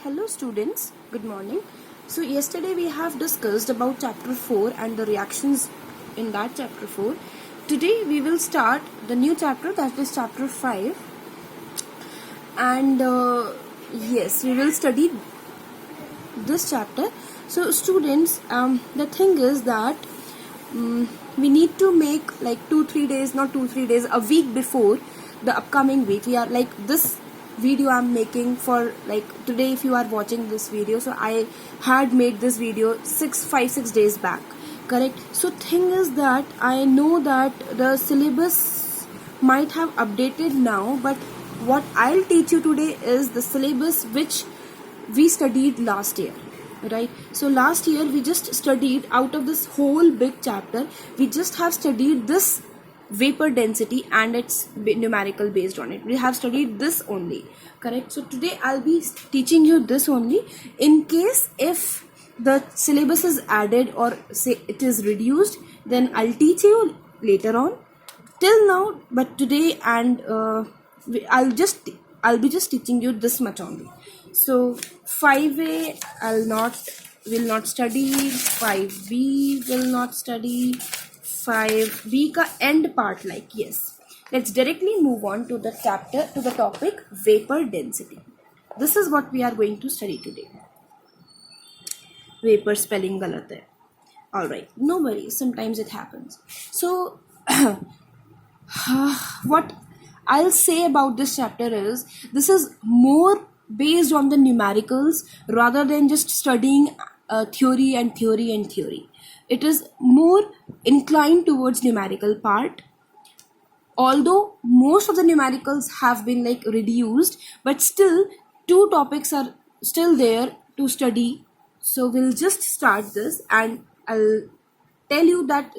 Hello students, good morning. So yesterday we have discussed about chapter 4 and the reactions in that chapter 4. Today we will start the new chapter, that is chapter 5, and yes, we will study this chapter. So students, the thing is that we need to make like 2-3 days, not 2-3 days, a week before the upcoming week. We are like this video I'm making for like today. If you are watching this video, so I had made this video 5-6 days back, correct? So thing is that I know that the syllabus might have updated now, but what I'll teach you today is the syllabus which we studied last year, right? So last year we just studied, out of this whole big chapter, we just have studied this vapor density and its numerical based on it. We have studied this only, correct? So today I'll be teaching you this only. In case if the syllabus is added or say it is reduced, then I'll teach you later on. Till now, but today and I'll be just teaching you this much only. So 5A will not study, 5B will not study, 5B का end part, like, yes. Let's directly move on to the chapter, to the topic vapor density. This is what we are going to study today. Vapor spelling galat hai. Alright, no worries, sometimes it happens. So what I'll say about this chapter is, this is more based on the numericals rather than just studying theory and theory and theory. It is more inclined towards numerical part, although most of the numericals have been like reduced, but still 2 topics are still there to study. So we'll just start this and I'll tell you that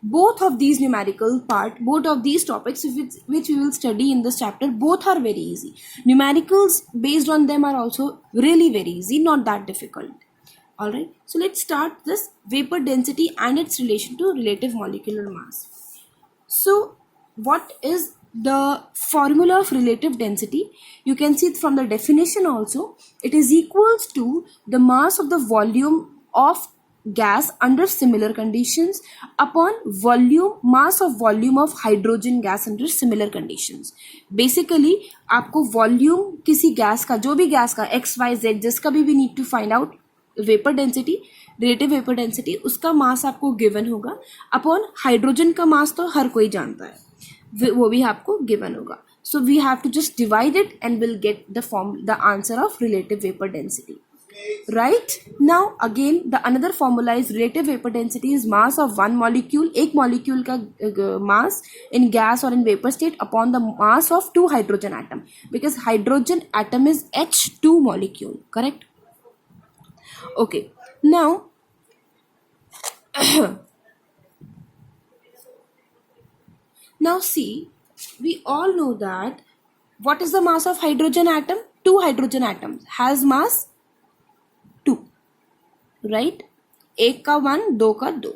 both of these numerical part, both of these topics which we will study in this chapter, both are very easy. Numericals based on them are also really very easy, not that difficult. Alright, so let's start this vapor density and its relation to relative molecular mass. So what is the formula of relative density? You can see it from the definition also. It is equals to the mass of the volume of gas under similar conditions upon mass of volume of hydrogen gas under similar conditions. Basically आपको volume किसी gas का, जो भी gas का x, y, z, जिसका भी need to find out vapour density, relative vapour density, उसका मास आपको गिवन होगा अपॉन हाइड्रोजन का मास तो हर कोई जानता है, वो भी आपको गिवन होगा. So we have to just divide it and will get the answer of relative vapour density, right? Now again the another formula is relative vapour density is mass of one molecule, एक molecule का mass in gas और in vapour state upon the mass of 2 hydrogen atom, because hydrogen atom is H2 molecule, correct? Okay, now see, we all know that what is the mass of hydrogen atom? 2 hydrogen atoms has mass 2, right? एक का 1, 2 का 2,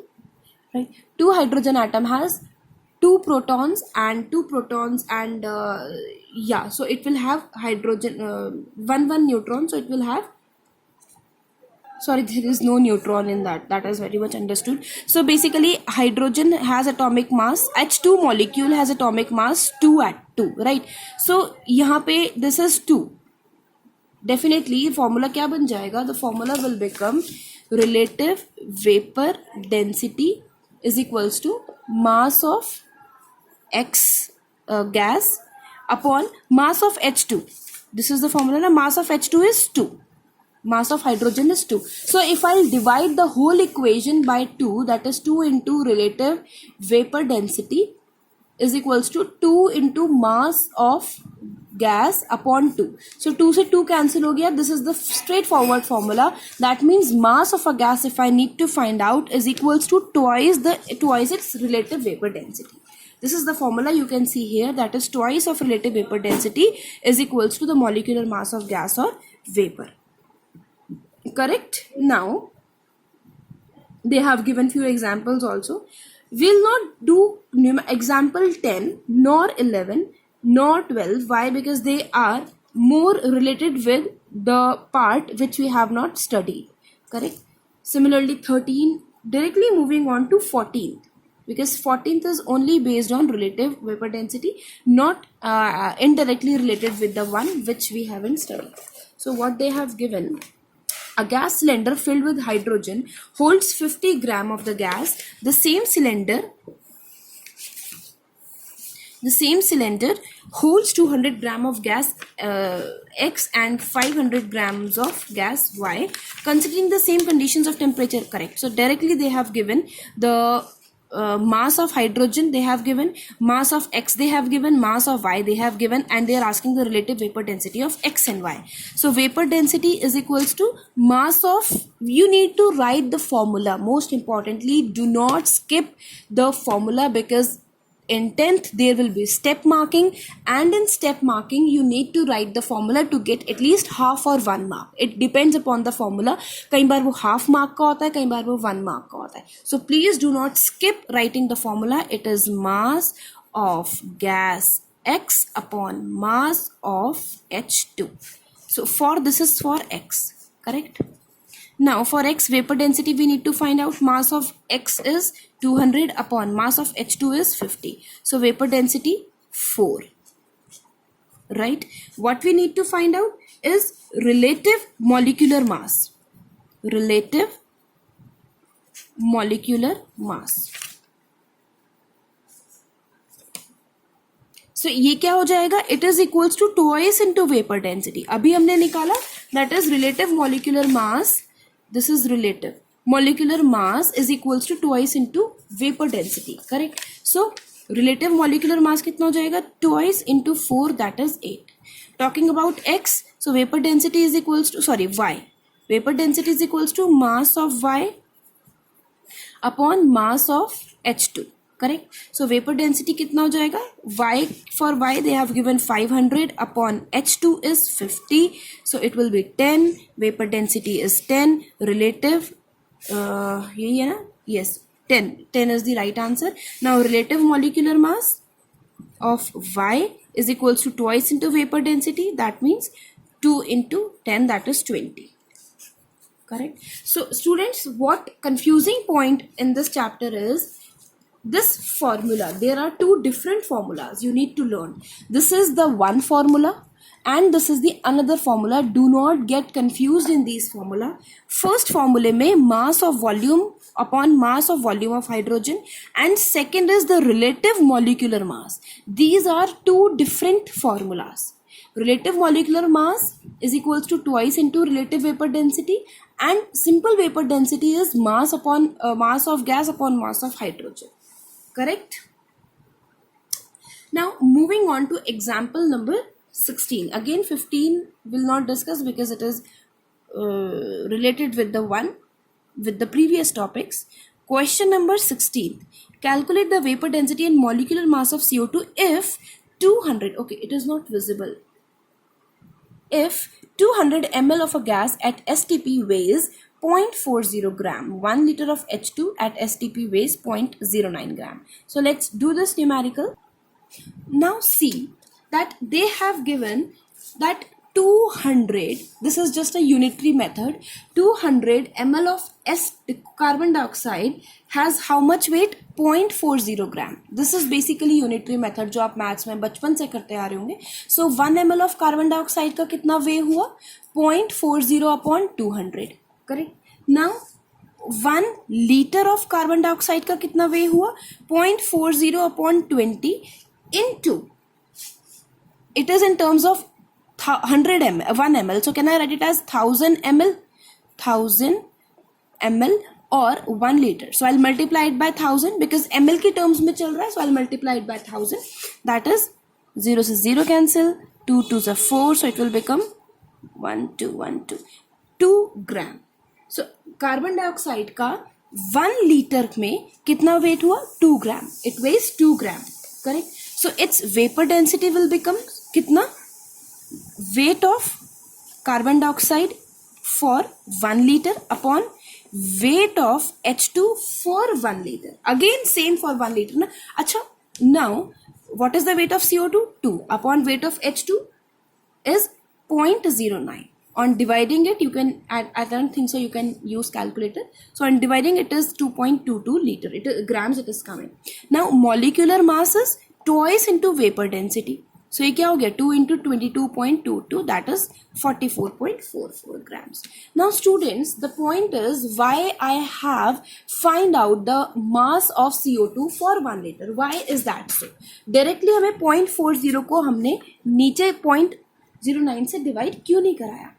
right? 2 hydrogen atom has 2 protons and yeah, so it will have hydrogen 1 neutron, so it will have, sorry, there is no neutron in that is very much understood. So basically hydrogen has atomic mass, H2 molecule has atomic mass 2 at 2, right? So यहाँ पे this is 2, definitely formula क्या बन जाएगा? The formula will become relative vapor density is equals to mass of X gas upon mass of H2. This is the formula. Mass of H2 is 2. Mass of hydrogen is 2. So if I'll divide the whole equation by 2, that is 2 into relative vapor density is equals to 2 into mass of gas upon 2. So 2 से 2 cancel हो गया. This is the straightforward formula. That means mass of a gas, if I need to find out, is equals to twice its relative vapor density. This is the formula you can see here, that is twice of relative vapor density is equals to the molecular mass of gas or vapor. Correct? Now they have given few examples also. We'll not do example 10 nor 11 nor 12. Why? Because they are more related with the part which we have not studied. Correct? Similarly, 13, directly moving on to 14th, because 14th is only based on relative vapor density, not indirectly related with the one which we haven't studied. So what they have given, a gas cylinder filled with hydrogen holds 50 gram of the gas. The same cylinder holds 200 gram of gas X and 500 grams of gas Y, considering the same conditions of temperature. Correct. So directly they have given the mass of hydrogen, they have given mass of X, they have given mass of Y, they have given, and they are asking the relative vapor density of X and Y. So vapor density is equals to mass of, you need to write the formula. Most importantly, do not skip the formula, because in 10th there will be step marking, and in step marking you need to write the formula to get at least half or 1 mark. It depends upon the formula. कई बार वो half mark का होता है, कई बार वो 1 mark का होता है. So please do not skip writing the formula. It is mass of gas X upon mass of H2. So for this is for X. Correct? Now for X vapor density we need to find out. Mass of X is 200 upon mass of H2 is 50. So vapor density 4. Right? What we need to find out is relative molecular mass. Relative molecular mass. So ये क्या हो जाएगा? It is equals to twice into vapor density. अभी हमने निकाला, that is relative molecular mass. This is relative molecular mass is equals to twice into vapor density. Correct? So relative molecular mass कितना हो जाएगा? Twice into 4, that is 8. Talking about X, so vapor density is equals to, sorry, Y. Vapor density is equals to mass of Y upon mass of H2. Correct? So vapor density कितना हो जाएगा? Y, for Y they have given 500 upon H2 is 50. So it will be 10. Vapor density is 10. Relative, यही है ना? Yes, 10. 10 is the right answer. Now relative molecular mass of Y is equals to twice into vapor density. That means 2 into 10, that is 20. Correct? So students, what confusing point in this chapter is this formula. There are two different formulas you need to learn. This is the one formula and this is the another formula. Do not get confused in these formula. First formula में mass of volume upon mass of volume of hydrogen, and second is the relative molecular mass. These are two different formulas. Relative molecular mass is equals to twice into relative vapor density, and simple vapor density is mass upon mass of gas upon mass of hydrogen. Correct? Now moving on to example number 16. Again 15 will not discuss because it is related with the one with the previous topics. Question number 16. Calculate the vapor density and molecular mass of CO2 if 200, okay, it is not visible. If 200 ml of a gas at STP weighs 0.40 gram, 1 liter of H2 at STP weighs 0.09 gram. So let's do this numerical. Now see that they have given that 200, this is just a unitary method, 200 ml of carbon dioxide has how much weight? 0.40 gram. This is basically unitary method जो आप maths में बचपन से करते आ रहे होंगे. So 1 ml of carbon dioxide का कितना वे हुआ? 0.40 upon 200. Correct? Now 1 liter of carbon dioxide का कितना वे हुआ? 0.40 upon 20 into, it is in terms of 100 ml, 1 ml. So can I write it as 1000 ml? 1000 ml or 1 liter. So I'll multiply it by 1000 because ml की terms में चल रहा है. So I'll multiply it by 1000. That is 0 से 0 cancel. 2 2s are 4. So it will become 1 2 1 2. 2 gram. So carbon dioxide का 1 liter में कितना weight हुआ? 2 gram. It weighs 2 gram. Correct? So its vapor density will become कितना? Weight of carbon dioxide for 1 liter upon weight of H2 for 1 liter. Again same for 1 liter. Na? Achha, now what is the weight of CO2? 2 upon weight of H2 is 0.09. On dividing it, you can add, I don't think so you can use calculator. So on dividing it is 2.22 liter, grams it is coming. Now molecular mass is twice into vapor density. So ये क्या हो गया 2 into 22.22, that is 44.44 grams. Now students, the point is why I have find out the mass of CO2 for 1 liter. Why is that so? Directly हमें 0.40 को हमने नीचे 0.09 से divide क्यों नहीं कराया?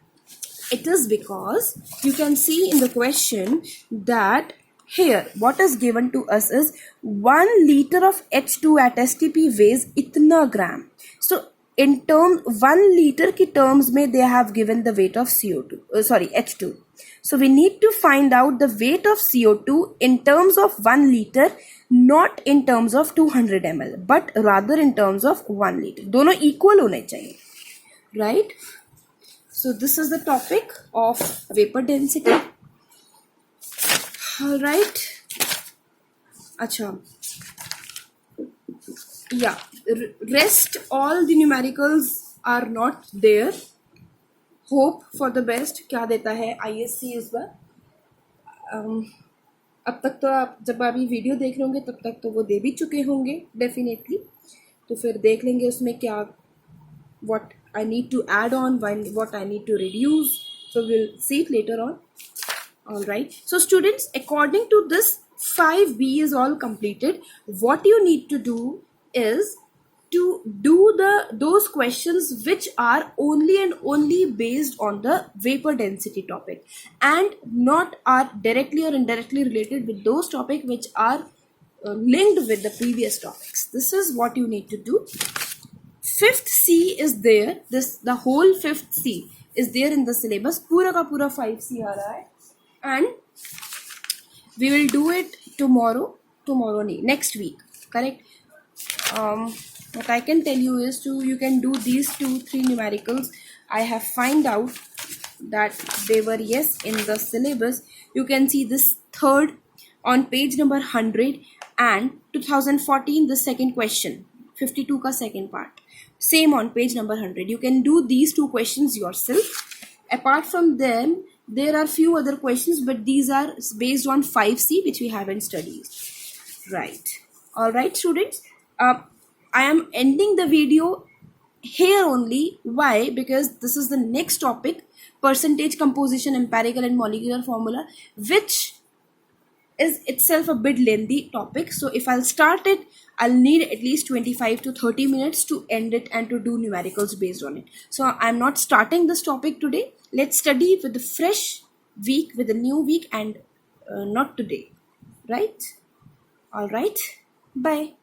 It is because you can see in the question that here what is given to us is 1 liter of H2 at STP weighs itna gram. So in term 1 liter ki terms mein they have given the weight of CO2, H2. So we need to find out the weight of CO2 in terms of 1 liter, not in terms of 200 ml, but rather in terms of 1 liter. दोनों equal होने चाहिए, right? So this is the topic of vapor density. All right. Acha. Yeah. Rest all the numericals are not there. Hope for the best. क्या देता है ISC इस बार? अब तक तो आप जब अभी वीडियो देख रहे होंगे तब तक तो वो दे भी चुके होंगे डेफिनेटली. तो फिर देख लेंगे उसमें क्या what I need to add on, what I need to reduce. So we'll see it later on. All right. So students, according to this 5B is all completed. What you need to do is to do those questions which are only and only based on the vapor density topic and not are directly or indirectly related with those topics which are linked with the previous topics. This is what you need to do. 5th C is there. The whole 5th C is there in the syllabus. पूरा का पूरा 5C आ रहा है. And we will do it tomorrow नहीं, next week, correct? What I can tell you is you can do these 2-3 numericals. I have find out that they were in the syllabus. You can see this third on page number 100 and 2014 the second question 52 ka second part. Same on page number 100. You can do these 2 questions yourself. Apart from them, there are few other questions, but these are based on 5C, which we haven't studied. Right. All right, students. I am ending the video here only. Why? Because this is the next topic, percentage composition, empirical and molecular formula, which is itself a bit lengthy topic. So if I'll start it, I'll need at least 25 to 30 minutes to end it and to do numericals based on it. So I'm not starting this topic today. Let's study with the fresh week, with the new week, and not today. Right? All right. Bye.